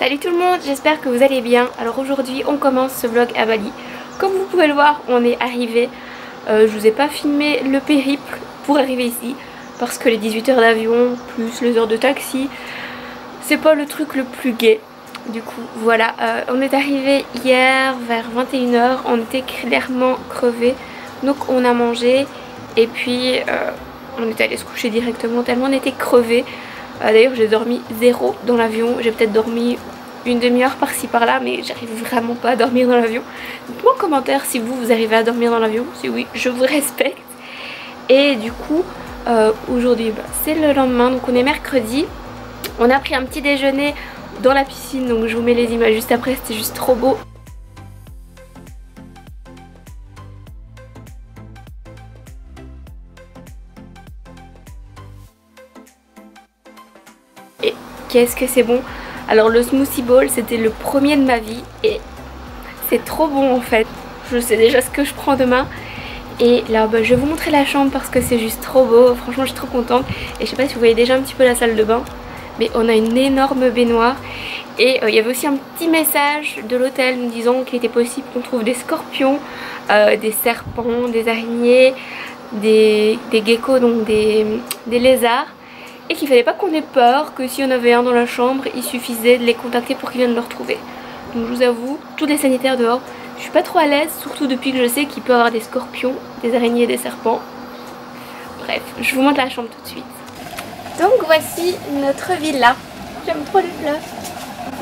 Salut tout le monde, j'espère que vous allez bien. Alors aujourd'hui on commence ce vlog à Bali. Comme vous pouvez le voir, on est arrivé. Je vous ai pas filmé le périple pour arriver ici parce que les 18 heures d'avion plus les heures de taxi, c'est pas le truc le plus gai. Du coup voilà, on est arrivé hier vers 21 h, on était clairement crevés. Donc on a mangé et puis on est allé se coucher directement tellement on était crevés. D'ailleurs j'ai dormi zéro dans l'avion, j'ai peut-être dormi une demi-heure par-ci par-là, mais j'arrive vraiment pas à dormir dans l'avion. Dites-moi en commentaire si vous arrivez à dormir dans l'avion, si oui je vous respecte. Et du coup aujourd'hui c'est le lendemain, donc on est mercredi. On a pris un petit déjeuner dans la piscine, donc je vous mets les images juste après, c'était juste trop beau. Et qu'est-ce que c'est bon! Alors le smoothie bowl c'était le premier de ma vie et c'est trop bon en fait. Je sais déjà ce que je prends demain. Et là je vais vous montrer la chambre parce que c'est juste trop beau. Franchement je suis trop contente. Et je sais pas si vous voyez déjà un petit peu la salle de bain, mais on a une énorme baignoire. Et il y avait aussi un petit message de l'hôtel nous disant qu'il était possible qu'on trouve des scorpions, des serpents, des araignées, des geckos, donc des lézards. Et qu'il fallait pas qu'on ait peur, que si on avait un dans la chambre, il suffisait de les contacter pour qu'ils viennent le retrouver. Donc je vous avoue, tous les sanitaires dehors, je suis pas trop à l'aise, surtout depuis que je sais qu'il peut y avoir des scorpions, des araignées et des serpents. Bref, je vous montre la chambre tout de suite. Donc voici notre villa. J'aime trop les fleurs.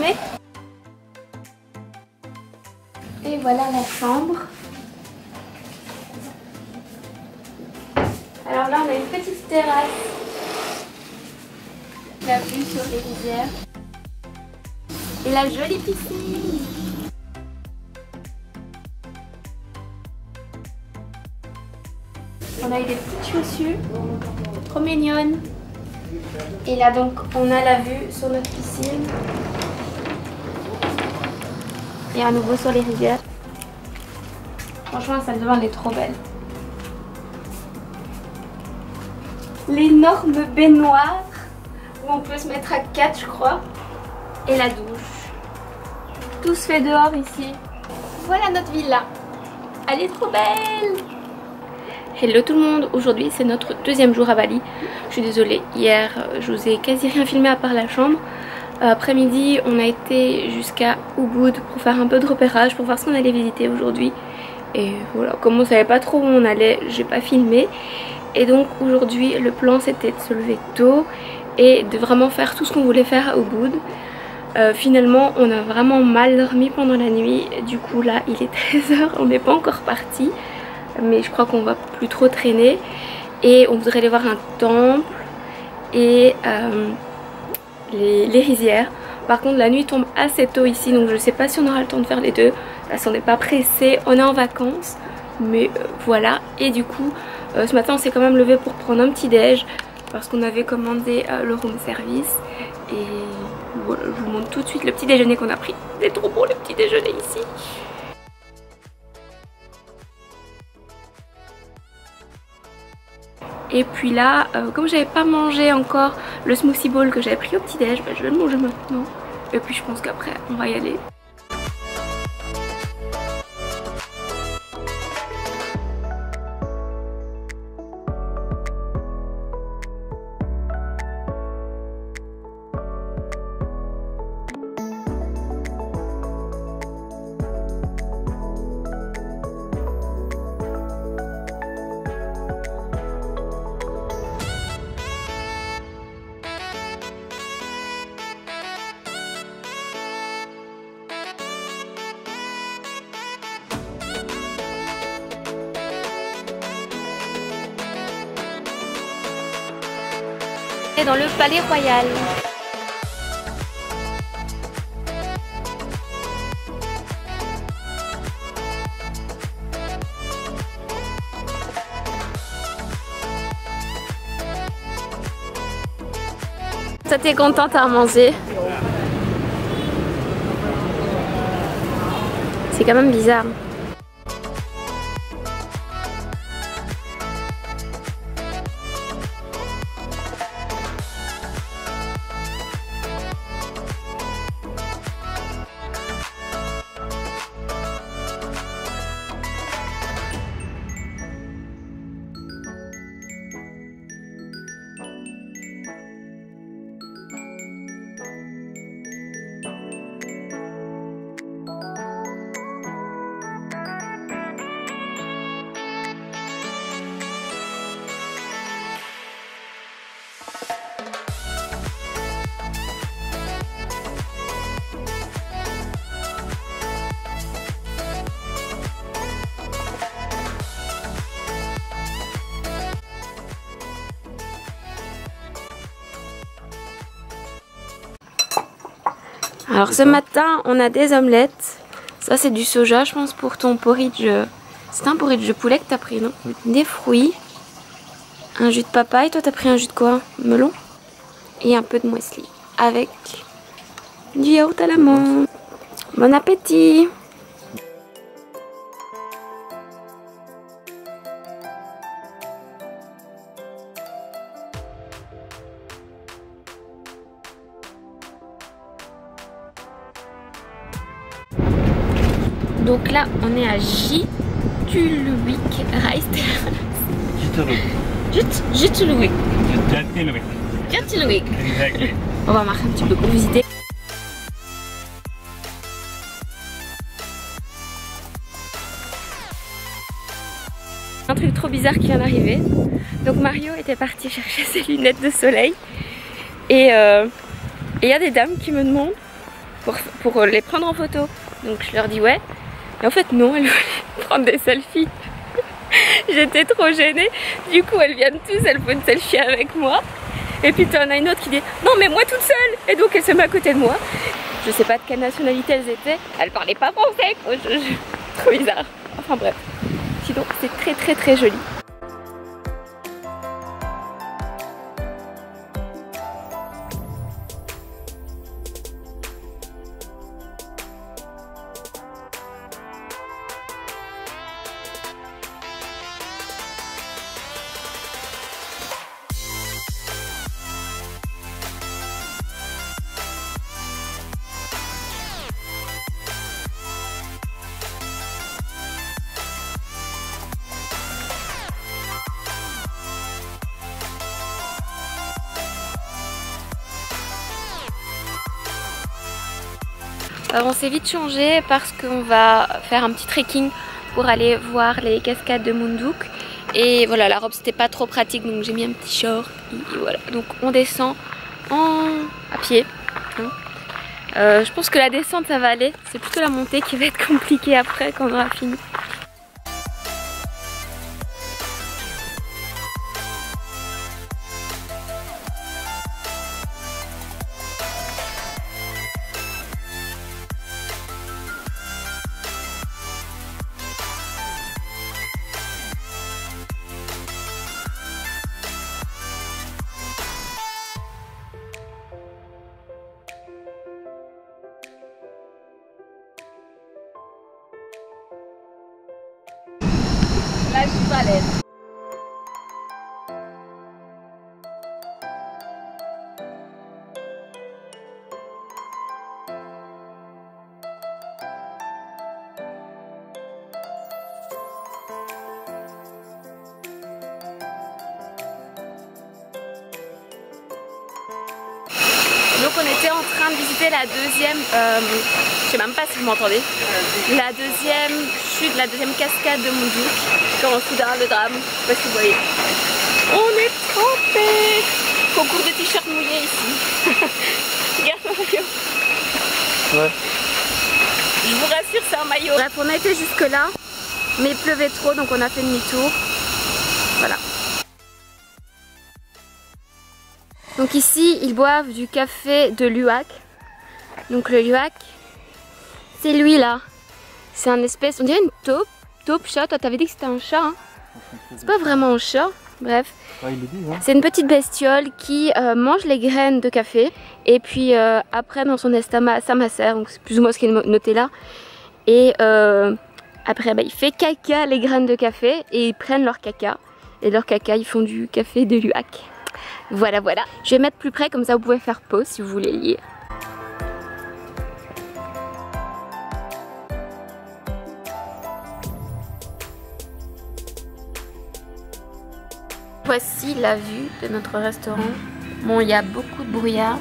Mais... Et voilà la chambre. Alors là on a une petite terrasse. La vue sur les rivières. Et la jolie piscine. On a eu des petites chaussures, trop mignonnes. Et là donc on a la vue sur notre piscine. Et à nouveau sur les rivières. Franchement la salle de bain elle est trop belle. L'énorme baignoire où on peut se mettre à 4 je crois. Et la douche. Tout se fait dehors ici. Voilà notre villa. Elle est trop belle. Hello tout le monde, aujourd'hui c'est notre deuxième jour à Bali. Je suis désolée, hier je vous ai quasi rien filmé à part la chambre. Après-midi on a été jusqu'à Ubud pour faire un peu de repérage, pour voir ce qu'on allait visiter aujourd'hui. Et voilà, comme on savait pas trop où on allait, j'ai pas filmé. Et donc aujourd'hui le plan c'était de se lever tôt et de vraiment faire tout ce qu'on voulait faire à Ubud. Finalement on a vraiment mal dormi pendant la nuit. Du coup là il est 13 h, on n'est pas encore parti. Mais je crois qu'on va plus trop traîner. Et on voudrait aller voir un temple et les rizières. Par contre la nuit tombe assez tôt ici, donc je sais pas si on aura le temps de faire les deux. Parce qu'on n'est pas pressé, on est en vacances. Mais voilà, et du coup ce matin on s'est quand même levé pour prendre un petit déj. Parce qu'on avait commandé le room service. Et voilà, je vous montre tout de suite le petit déjeuner qu'on a pris. C'est trop beau le petit déjeuner ici. Et puis là, comme j'avais pas mangé encore le smoothie bowl que j'avais pris au petit déj, je vais le manger maintenant. Et puis je pense qu'après on va y aller. Dans le palais royal. Toi t'es contente à manger? C'est quand même bizarre. Alors ce matin, on a des omelettes. Ça c'est du soja, je pense, pour ton porridge. C'est un porridge de poulet que t'as pris, non? Des fruits. Un jus de papaye. Toi t'as pris un jus de quoi? Melon. Et un peu de muesli. Avec du yaourt à la menthe. Bon appétit! Donc là, on est à Jituluvik Rice Terrace. Jituluvik. Jituluvik. Exactly. On va marcher un petit peu pour visiter. Un truc trop bizarre qui vient d'arriver. Donc Mario était parti chercher ses lunettes de soleil. Et il y a des dames qui me demandent pour les prendre en photo. Donc je leur dis ouais. Et en fait non, elles voulaient prendre des selfies. J'étais trop gênée. Du coup elles viennent tous, elles font une selfie avec moi. Et puis t'en as une autre qui dit non mais moi toute seule. Et donc elle se met à côté de moi. Je sais pas de quelle nationalité elles étaient. Elles parlaient pas français quoi. Trop bizarre. Enfin bref. Sinon c'est très joli. On s'est vite changé parce qu'on va faire un petit trekking pour aller voir les cascades de Munduk. Et voilà, la robe c'était pas trop pratique donc j'ai mis un petit short. Et voilà, donc on descend à pied. Je pense que la descente ça va aller. C'est plutôt la montée qui va être compliquée après quand on aura fini. Là, je suis pas à l'aise. Donc on était en train de visiter la deuxième, je sais même pas si vous m'entendez, la deuxième chute, la deuxième cascade de Munduk. Quand soudain le drame, je sais pas si vous voyez. On est trempés. Concours de t-shirt mouillé ici. Regarde Mario. Ouais. Je vous rassure, c'est un maillot. Bref, on a été jusque là, mais il pleuvait trop donc on a fait demi-tour. Voilà. Donc ici, ils boivent du café de Luwak. Donc le Luwak, c'est lui là. C'est un espèce, on dirait une taupe. Taupe chat, toi t'avais dit que c'était un chat. Hein. C'est pas vraiment un chat, bref. Ouais, il le dit, hein. C'est une petite bestiole qui mange les graines de café. Et puis après dans son estomac, ça macère. Donc c'est plus ou moins ce qui est noté là. Et après bah, il fait caca les graines de café. Et ils prennent leur caca. Et leur caca, ils font du café de Luwak. Voilà, voilà. Je vais mettre plus près, comme ça vous pouvez faire pause si vous voulez lire. Voici la vue de notre restaurant. Bon, il y a beaucoup de brouillard,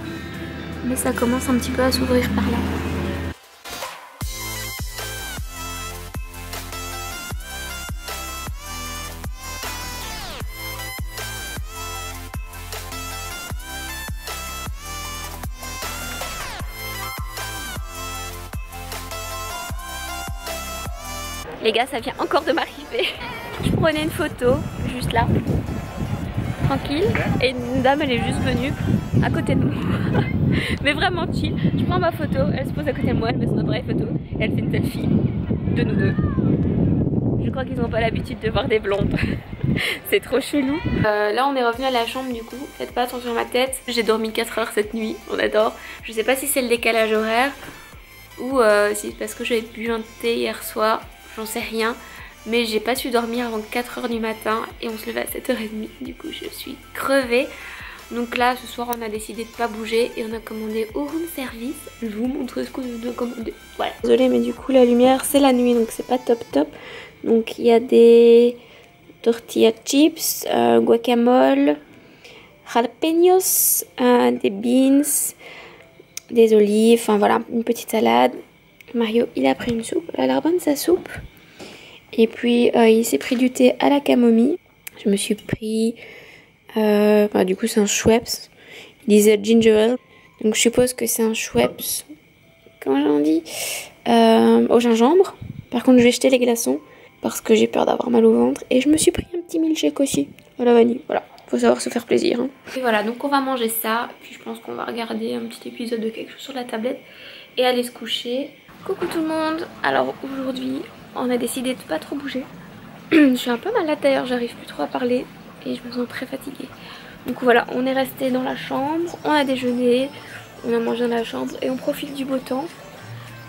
mais ça commence un petit peu à s'ouvrir par là. Les gars, ça vient encore de m'arriver. Je prenais une photo, juste là, tranquille, et une dame elle est juste venue à côté de nous. Mais vraiment chill. Je prends ma photo, elle se pose à côté de moi, elle met son appareil photo et elle fait une selfie de nous deux. Je crois qu'ils n'ont pas l'habitude de voir des blondes. C'est trop chelou. Là on est revenu à la chambre du coup. Faites pas attention à ma tête. J'ai dormi 4 heures cette nuit, on adore. Je sais pas si c'est le décalage horaire ou si c'est parce que j'avais bu un thé hier soir. J'en sais rien. Mais j'ai pas su dormir avant 4 heures du matin et on se levait à 7h30. Du coup je suis crevée. Donc là ce soir on a décidé de pas bouger et on a commandé au room service. Je vous montre ce qu'on a commandé. Voilà. Désolée mais du coup la lumière c'est la nuit donc c'est pas top top. Donc il y a des tortilla chips, guacamole, jalapenos, des beans, des olives, enfin voilà, une petite salade. Mario il a pris une soupe, elle a l'air bonne sa soupe. Et puis il s'est pris du thé à la camomille. Je me suis pris, du coup c'est un Schweppes. Il disait ginger ale, donc je suppose que c'est un Schweppes, comment j'en dis, au gingembre. Par contre je vais jeter les glaçons parce que j'ai peur d'avoir mal au ventre. Et je me suis pris un petit milkshake aussi à la vanille, voilà. Faut savoir se faire plaisir hein. Et voilà, donc on va manger ça. Puis je pense qu'on va regarder un petit épisode de quelque chose sur la tablette et aller se coucher. Coucou tout le monde. Alors aujourd'hui on a décidé de pas trop bouger. Je suis un peu malade d'ailleurs, j'arrive plus trop à parler et je me sens très fatiguée. Donc voilà, on est resté dans la chambre, on a déjeuné, on a mangé dans la chambre et on profite du beau temps.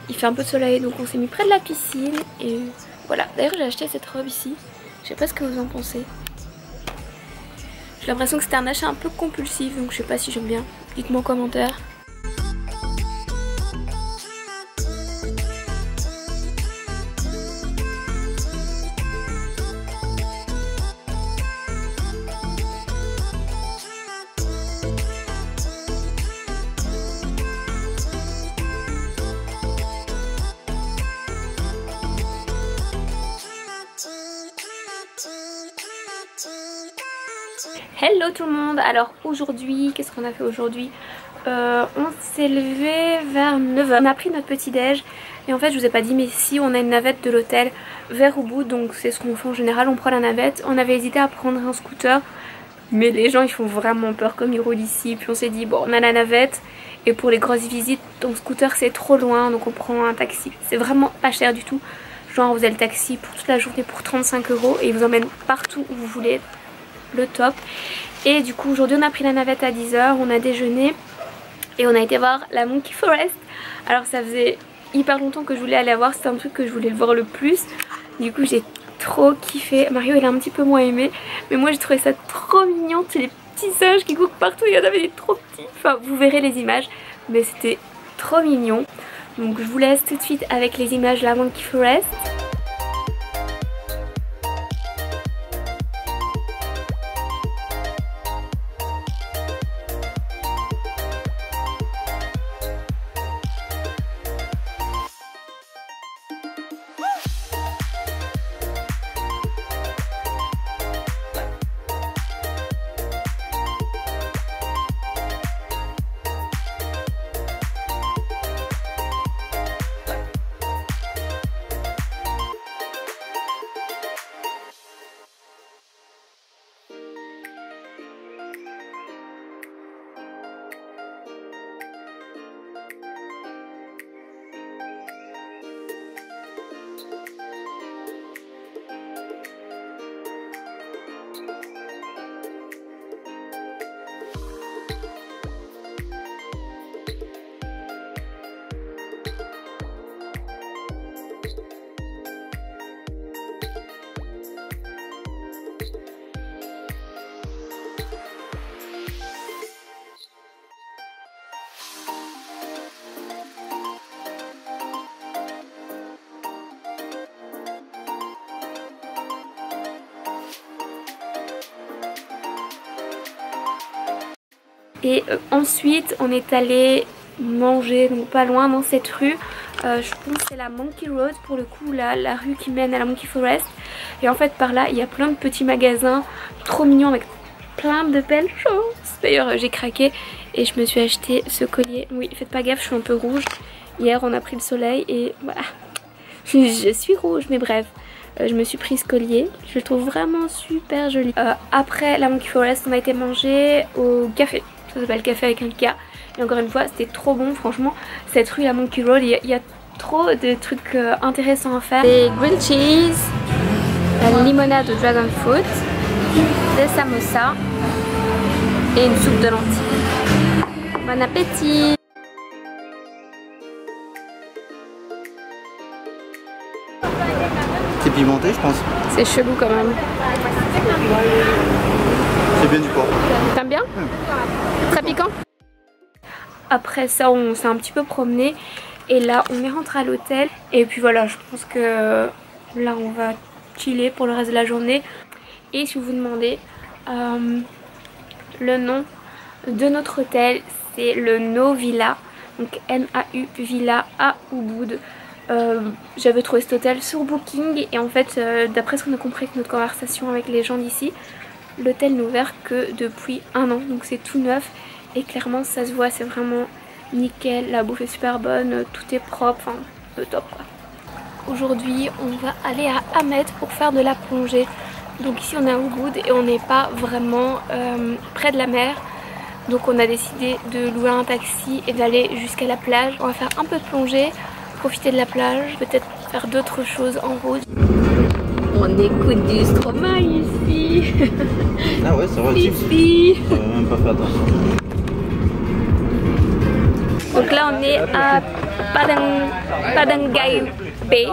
Il fait un peu de soleil donc on s'est mis près de la piscine et voilà. D'ailleurs j'ai acheté cette robe ici, je sais pas ce que vous en pensez. J'ai l'impression que c'était un achat un peu compulsif donc je sais pas si j'aime bien. Dites-moi en commentaire. Hello tout le monde. Alors aujourd'hui, qu'est-ce qu'on a fait aujourd'hui? On s'est levé vers 9h. On a pris notre petit déj et en fait je vous ai pas dit mais si on a une navette de l'hôtel vers Ubud, donc c'est ce qu'on fait en général, on prend la navette. On avait hésité à prendre un scooter mais les gens ils font vraiment peur comme ils roulent ici, puis on s'est dit bon on a la navette et pour les grosses visites ton scooter c'est trop loin donc on prend un taxi. C'est vraiment pas cher du tout, genre vous avez le taxi pour toute la journée pour 35 € et il vous emmène partout où vous voulez. Le top. Et du coup aujourd'hui on a pris la navette à 10h, on a déjeuné et on a été voir la Monkey Forest. Alors ça faisait hyper longtemps que je voulais aller voir, c'était un truc que je voulais le voir le plus. Du coup j'ai trop kiffé. Mario il a un petit peu moins aimé mais moi j'ai trouvé ça trop mignon. C'est les petits singes qui courent partout, il y en avait des trop petits. Enfin vous verrez les images mais c'était trop mignon. Donc je vous laisse tout de suite avec les images de la Monkey Forest. Et ensuite on est allé manger donc pas loin dans cette rue. Je pense que c'est la Monkey Road pour le coup, la rue qui mène à la Monkey Forest. Et en fait par là il y a plein de petits magasins trop mignons avec plein de belles choses. D'ailleurs j'ai craqué et je me suis acheté ce collier. Oui faites pas gaffe, je suis un peu rouge. Hier on a pris le soleil et voilà. Je suis rouge mais bref. Je me suis pris ce collier, je le trouve vraiment super joli. Après la Monkey Forest on a été manger au café. Ça s'appelle café avec un K. Et encore une fois, c'était trop bon, franchement. Cette rue à Monkey Road, il y a trop de trucs intéressants à faire. Des grilled cheese, la limonade au dragon fruit, des samosas et une soupe de lentilles. Bon appétit! C'est pimenté, je pense. C'est chelou quand même. C'est bien du porc. T'aimes bien? Très piquant? Après ça, on s'est un petit peu promené et là, on est rentré à l'hôtel. Et puis voilà, je pense que là, on va chiller pour le reste de la journée. Et si vous vous demandez, le nom de notre hôtel, c'est le No Villa. Donc N-A-U Villa à Ubud. J'avais trouvé cet hôtel sur Booking et en fait d'après ce qu'on a compris avec notre conversation avec les gens d'ici, l'hôtel n'est ouvert que depuis 1 an, donc c'est tout neuf et clairement ça se voit, c'est vraiment nickel, la bouffe est super bonne, tout est propre, enfin le top quoi. Aujourd'hui on va aller à Ahmed pour faire de la plongée, donc ici on est à Ubud et on n'est pas vraiment près de la mer. Donc on a décidé de louer un taxi et d'aller jusqu'à la plage. On va faire un peu de plongée, profiter de la plage, peut-être faire d'autres choses en route. On écoute du Stromae ici. Ah ouais, c'est relatif. Ici. On va même pas faire attention. Donc là on est à Padang Bay. Padang Bay.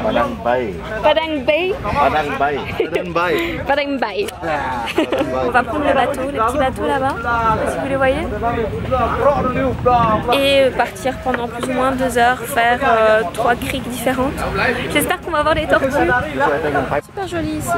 Padang Bay. Padang Bay. Padang Bay. Padang Bay. On va prendre le bateau, les petits bateaux là-bas, si vous les voyez. Et partir pendant plus ou moins 2 heures, faire 3 criques différentes. J'espère qu'on va voir les tortues. Super joli ici.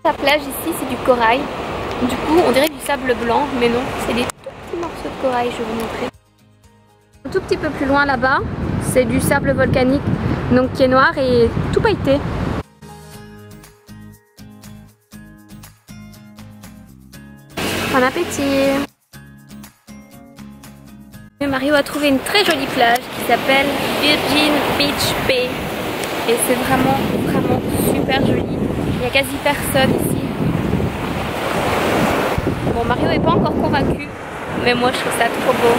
La plage ici c'est du corail, du coup on dirait du sable blanc mais non, c'est des tout petits morceaux de corail, je vais vous montrer. Un tout petit peu plus loin là-bas, c'est du sable volcanique donc qui est noir et tout pailleté. Bon appétit! Mario a trouvé une très jolie plage qui s'appelle Virgin Beach Bay et c'est vraiment super joli. Il n'y a quasi personne ici. Bon, Mario n'est pas encore convaincu, mais moi je trouve ça trop beau.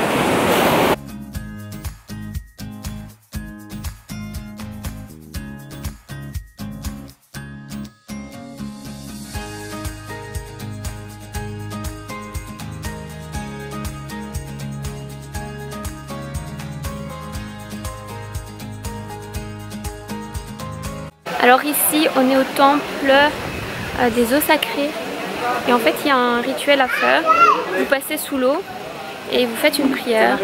Alors ici on est au temple des eaux sacrées et en fait il y a un rituel à faire. Vous passez sous l'eau et vous faites une prière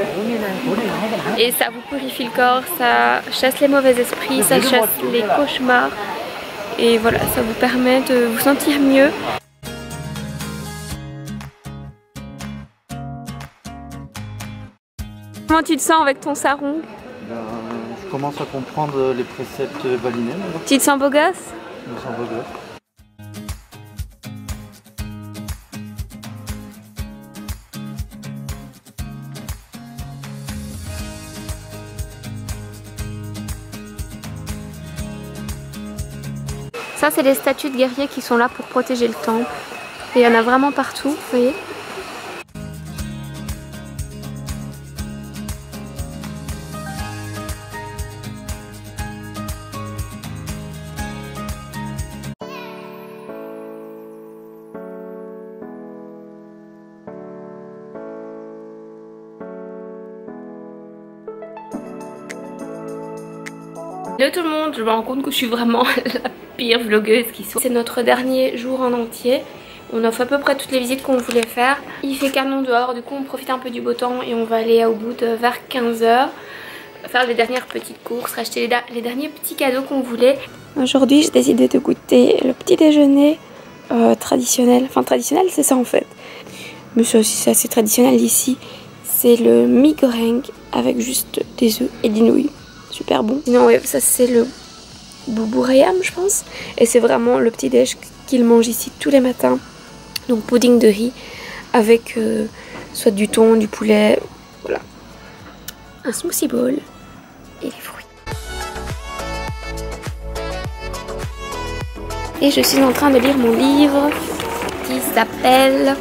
et ça vous purifie le corps, ça chasse les mauvais esprits, ça chasse les cauchemars et voilà, ça vous permet de vous sentir mieux. Comment tu te sens avec ton sarong? Je commence à comprendre les préceptes balinais. Tu te sens beau gosse? Je me sens beau gosse. Ça c'est les statues de guerriers qui sont là pour protéger le temple. Et il y en a vraiment partout, vous voyez. Hello tout le monde, je me rends compte que je suis vraiment la pire vlogueuse qui soit. C'est notre dernier jour en entier On a fait à peu près toutes les visites qu'on voulait faire. Il fait canon dehors, du coup on profite un peu du beau temps et on va aller au bout vers 15 h. Faire les dernières petites courses, racheter les derniers petits cadeaux qu'on voulait. Aujourd'hui j'ai décidé de goûter le petit déjeuner traditionnel. Enfin traditionnel c'est ça en fait. Mais ça aussi c'est assez traditionnel ici. C'est le mi goreng avec juste des œufs et des nouilles. Super bon. Sinon ouais, ça c'est le boubourayam je pense. Et c'est vraiment le petit déj qu'ils mangent ici tous les matins. Donc pudding de riz avec soit du thon, du poulet, voilà. Un smoothie bowl et les fruits. Et je suis en train de lire mon livre qui s'appelle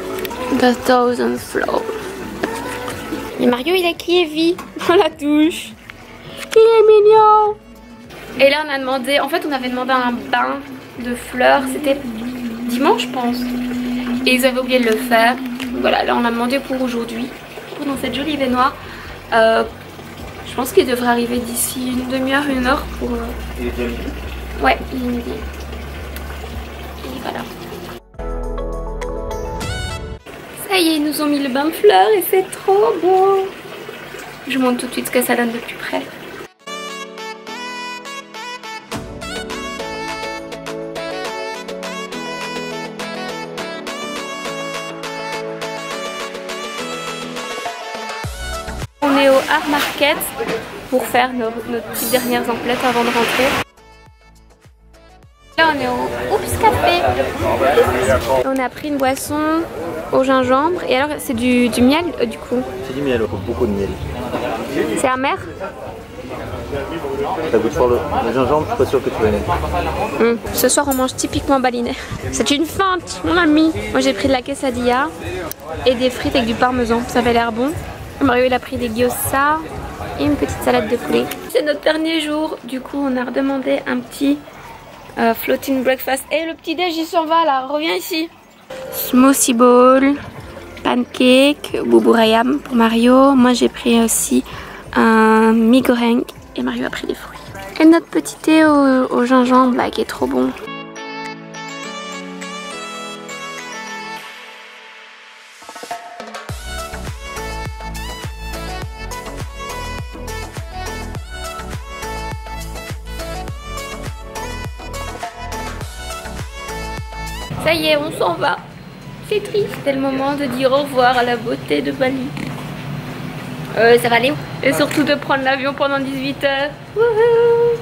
The Thousand Flowers. Et Mario il a crié vie dans la douche. Il est mignon. Et là on a demandé, en fait on avait demandé un bain de fleurs, c'était dimanche je pense. Et ils avaient oublié de le faire. Voilà, là on a demandé pour aujourd'hui, pour dans cette jolie baignoire. Je pense qu'il devrait arriver d'ici une demi-heure, une heure pour... Il est déjà midi? Ouais, il est midi. Et voilà. Ça y est, ils nous ont mis le bain de fleurs et c'est trop beau. Je vous montre tout de suite ce que ça donne de plus près. On est au Art Market pour faire nos petites dernières emplettes avant de rentrer. Là on est au Oops Café. On a pris une boisson au gingembre et alors c'est du miel du coup. C'est du miel, beaucoup de miel. C'est amer? Ça goûte fort le gingembre, je suis pas sûre que tu aimes. Ce soir on mange typiquement balinais. C'est une feinte mon ami. Moi j'ai pris de la quesadilla et des frites avec du parmesan, ça avait l'air bon. Mario il a pris des gyoza et une petite salade de poulet. C'est notre dernier jour, du coup on a redemandé un petit floating breakfast. Et le petit déj il s'en va là, reviens ici. Smoothie bowl, pancake, boubourayam pour Mario. Moi j'ai pris aussi un mi goreng et Mario a pris des fruits. Et notre petit thé au gingembre là, qui est trop bon. Ça y est, on s'en va. C'est triste. C'est le moment de dire au revoir à la beauté de Bali. Ça va aller où? Et surtout de prendre l'avion pendant 18 h. Wouhou.